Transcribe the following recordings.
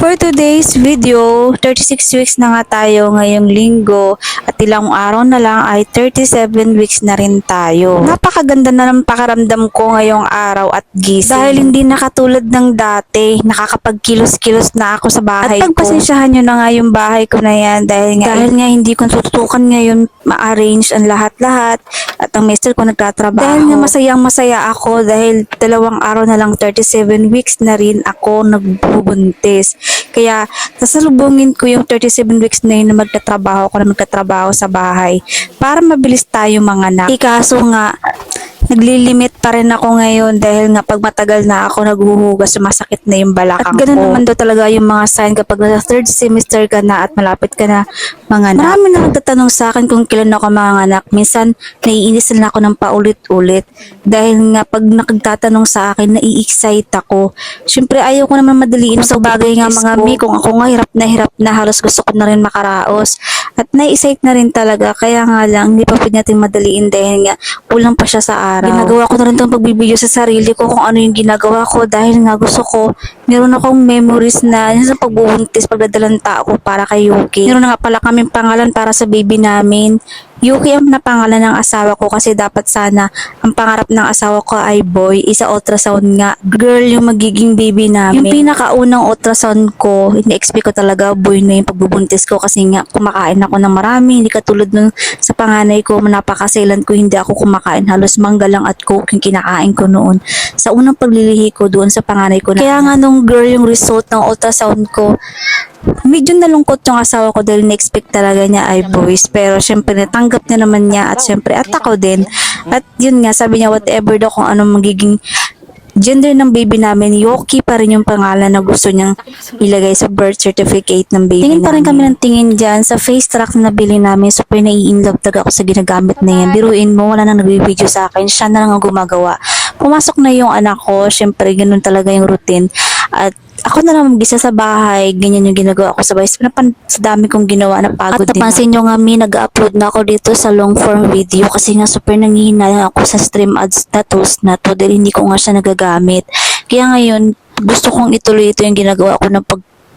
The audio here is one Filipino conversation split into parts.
For today's video, 36 weeks na nga tayo ngayong linggo at ilang araw na lang ay 37 weeks na rin tayo. Napakaganda na ng pakaramdam ko ngayong araw at gising. Dahil hindi na katulad ng dati, nakakapagkilos-kilos na ako sa bahay ko. At pagpasensyahan nyo na nga yung bahay ko na yan dahil nga hindi ko tututukan ngayon ma-arrange ang lahat-lahat at ang mister ko nagtatrabaho. Dahil nga masayang-masaya ako dahil 2 araw na lang 37 weeks na rin ako nagbubuntis. Kaya sasalubungin ko yung 37 weeks na yun na magtatrabaho sa bahay para mabilis tayo manganak. Kaso nga, naglilimit pa rin ako ngayon dahil nga pag matagal na ako naghuhugas, sumasakit na yung balakang ko. At ganun naman daw talaga yung mga sign kapag nasa 3rd semester ka na at malapit ka na manganak. Marami na nagtatanong sa akin kung kailan ako manganak. Minsan, naiinis na ako ng paulit-ulit dahil nga pag nakagtatanong sa akin, nai-excite ako. Siyempre, ayaw ko naman madaliin sa bagay nga mga mi. Kung ako nga hirap na halos gusto ko na rin makaraos. At nai-excite na rin talaga. Kaya nga lang, hindi pa pwede natin madaliin dahil nga kulang pa siya sa araw. Ginagawa ko na rin itong pagbibideo sa sarili ko kung ano yung ginagawa ko dahil nga gusto ko, meron akong memories na sa pagbubuntis, pagdadalang tao para kay Yuki. Meron na nga pala kaming pangalan para sa baby namin. Yuki ang napangalan ng asawa ko kasi dapat sana ang pangarap ng asawa ko ay boy. Isa ultrasound nga. Girl yung magiging baby namin. Yung pinakaunang ultrasound ko, ini-expect ko talaga boy na yung pagbubuntis ko kasi nga kumakain ako ng marami. Hindi katulad nun sa panganay ko, napakasailan ko, hindi ako kumakain. Halos mangga lang at coke yung kinakain ko noon. Sa unang paglilihi ko doon sa panganay ko. Kaya nga nung girl yung result ng ultrasound ko, medyo nalungkot yung asawa ko dahil na-expect talaga niya ay boys. Pero syempre natanggap niya naman niya at syempre at ako din. At yun nga, sabi niya whatever daw kung anong magiging gender ng baby namin, Yuki pa rin yung pangalan na gusto niyang ilagay sa birth certificate ng baby namin. Tingin pa rin kami ng tingin dyan sa face track na nabili namin. Super nai-inlove talaga ako sa ginagamit na yan. Biruin mo, wala nang nag-video sa akin. Siya na lang ang gumagawa. Pumasok na yung anak ko. Syempre, ganun talaga yung routine. At ako na lang mag-isa sa bahay, ganyan yung ginagawa ko sa bahay. Sa dami kong ginawa na pagod din. At napansin nyo nga nag-upload na ako dito sa long form video kasi nga super nanghihina ako sa stream ads na tools na to dahil hindi ko nga siya nagagamit. Kaya ngayon, gusto kong ituloy ito yung ginagawa ko ng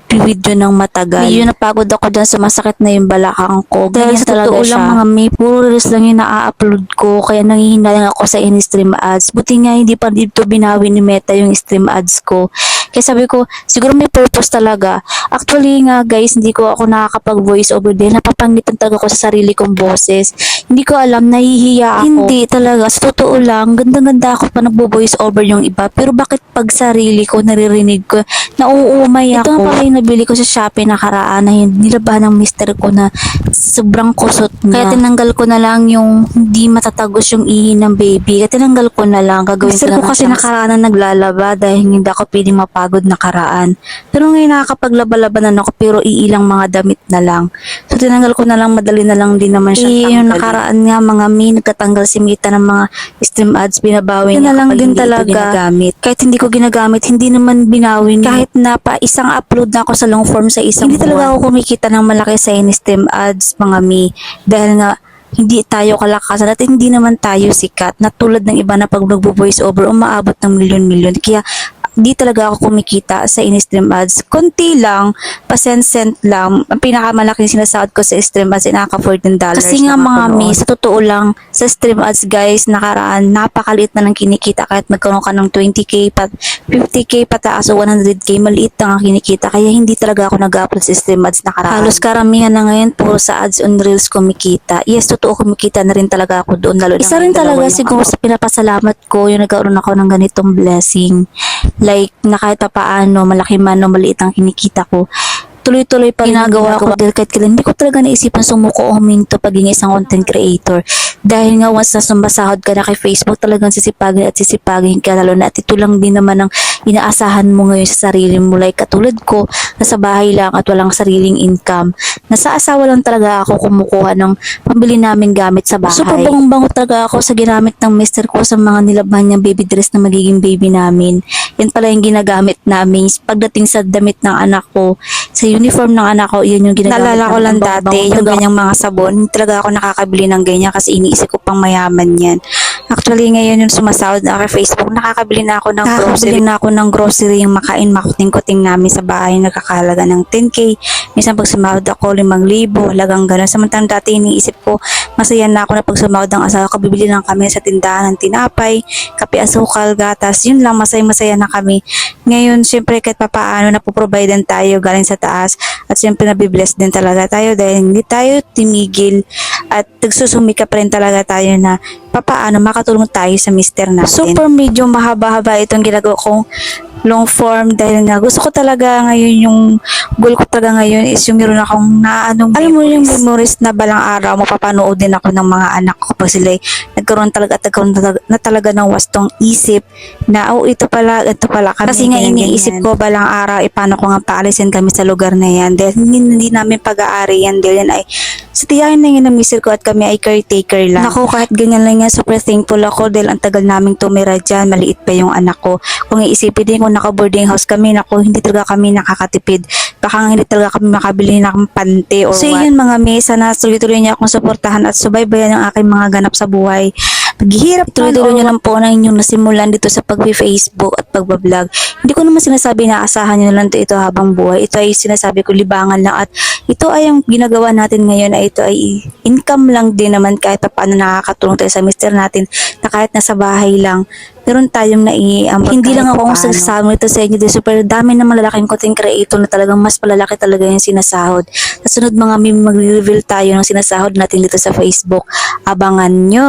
video ng matagal. Medyo napagod ako dyan, sumasakit na yung balakang ko. Dahil sa totoo lang mga may, puro reels lang yung na-upload ko, kaya nanghihina lang ako sa in-stream ads. Buti nga hindi pa dito binawi ni Meta yung stream ads ko. Kaya sabi ko, siguro may purpose talaga. Actually nga guys, hindi ko ako nakakapag-voice over dahil napapangitan talaga ko sa sarili kong boses. Hindi ko alam, nahihiya ako. Hindi talaga, sa totoo lang, ganda-ganda ako pa nagbo-voice over yung iba. Pero bakit pag sarili ko, naririnig ko, nauumay ako. Ito nga pala yung nabili ko sa Shopee nakaraan na yung nilabahan ng mister ko na sobrang kusot na. Kaya tinanggal ko na lang yung hindi matatagos yung ihi ng baby. Kaya tinanggal ko na lang. Gagawin mister ko kasi nakaraan na naglalaba dahil hindi ako pwedeng mapagod nakaraan. Pero ngayon nakakapaglaba-labanan ako pero iilang mga damit na lang. So tinanggal ko na lang, madali na lang din naman siya tanggalin. Yung nakaraan nga mga nagkatanggal si Mita ng mga stream ads, binabawi niya na lang din talaga. Kahit hindi ko ginagamit, hindi naman binawin. Kahit na pa isang upload na ako sa long form sa isang hindi talaga ako kumikita ng malaki sa in-stream ads mga mi dahil nga hindi tayo kalakasan at hindi naman tayo sikat na tulad ng iba na pag nagbo-voice over umaabot ng milyon-milyon. Kaya di talaga ako kumikita sa in-stream ads. Konti lang, pa-cent lang. Ang pinakamalaking sinasahod ko sa stream ads ay nakaka $14. Kasi nga mga mi, sa totoo lang, sa stream ads guys, nakaraan, napakaliit na lang kinikita kahit magkaroon ka ng 20k, 50k pataas o 100k, maliit lang ang kinikita. Kaya hindi talaga ako nag-upload sa stream ads nakaraan. Halos karamihan na ngayon po sa ads on reels kumikita. Yes, totoo kumikita na rin talaga ako doon. Lalo isa rin talaga siguro sa pinapasalamat ko yung nagkaroon ako ng ganitong blessing. Like, na kahit paano, malaki man o maliit ang kinikita ko, tuloy-tuloy pa ginagawa ko dahil kahit kailan hindi ko talaga naisipan sumuko o huminto pagiging isang content creator. Dahil nga once na sumbasahod ka na kay Facebook, talagang sisipagin at sisipagin ka, lalo na at ito lang din naman ang inaasahan mo ngayon sa sarili mo. Like katulad ko, nasa bahay lang at walang sariling income. Nasa asawa lang talaga ako kumukuha ng pambili namin gamit sa bahay. Super bangong-bango talaga ako sa ginamit ng mister ko sa mga nilabahan niyang baby dress na magiging baby namin. Yan pala yung ginagamit namin. Pagdating sa damit ng anak ko, sa uniform ng anak ko, yun yung ginagamit. Naalala ko lang dati, yung ganyang mga sabon. Talaga ako nakakabili ng ganyan kasi iniisip ko pang mayaman yan. Actually, ngayon yung sumasahod na kay Facebook, nakakabili na ako ng grocery, yung makain makuting-kuting namin sa bahay, nagkakahalaga ng 10k. Minsan pag sumahod ako, 5,000, halagang gano'n. Samantalang dati iniisip ko, masaya na ako na pag sumahod ng asawa ko, bibili lang kami sa tindahan ng tinapay, kape, asukal, gatas, yun lang, masaya na kami. Ngayon, syempre kahit papaano, napoprovidean tayo galing sa taas, at syempre nabibless din talaga tayo dahil hindi tayo timigil at nagsusumika pa rin talaga tayo na papaano makatulong tayo sa mister natin. Super medyo mahaba-haba itong ginagawa kong long form dahil nga gusto ko talaga ngayon, yung goal ko talaga ngayon is yung meron akong alam mo yung memories na balang araw mapapanood din ako ng mga anak ko pag sila nagkaroon talaga ng wastong isip na ito pala kami. Kasi nga iniisip ko balang araw paano ko nga paalisin kami sa lugar na yan dahil hindi namin pag-aari yan dahil yan ay sa tiyahin na yun ng mister ko at kami ay caretaker lang. Naku, kahit ganyan lang yan, super thankful ako dahil ang tagal naming tumira dyan, maliit pa yung anak ko. Kung iisipin din kung naka-boarding house kami, naku, hindi talaga kami nakakatipid. Baka hindi talaga kami makabili ng pante or so what. So yun mga mesa na tuloy-tuloy niya akong suportahan at subaybayan ang aking mga ganap sa buhay. Paghihirap tuloy-tuloy niyo lang po ng inyong nasimulan dito sa pag-Facebook at pag-vlog. Hindi ko naman sinasabi na asahan niyo lang ito habang buhay. Ito ay sinasabi ko libangan lang at ito ay ang ginagawa natin ngayon ay ito ay income lang din naman kahit paano nakakatulong tayo sa mister natin na kahit nasa bahay lang meron tayong naiambag. Hindi lang ako kung sasama ito sa inyo din. Super dami na malalaking content creator na talagang mas palalaki talaga yung sinasahod. Sa sunod mga magre-reveal tayo ng sinasahod natin dito sa Facebook. Abangan nyo!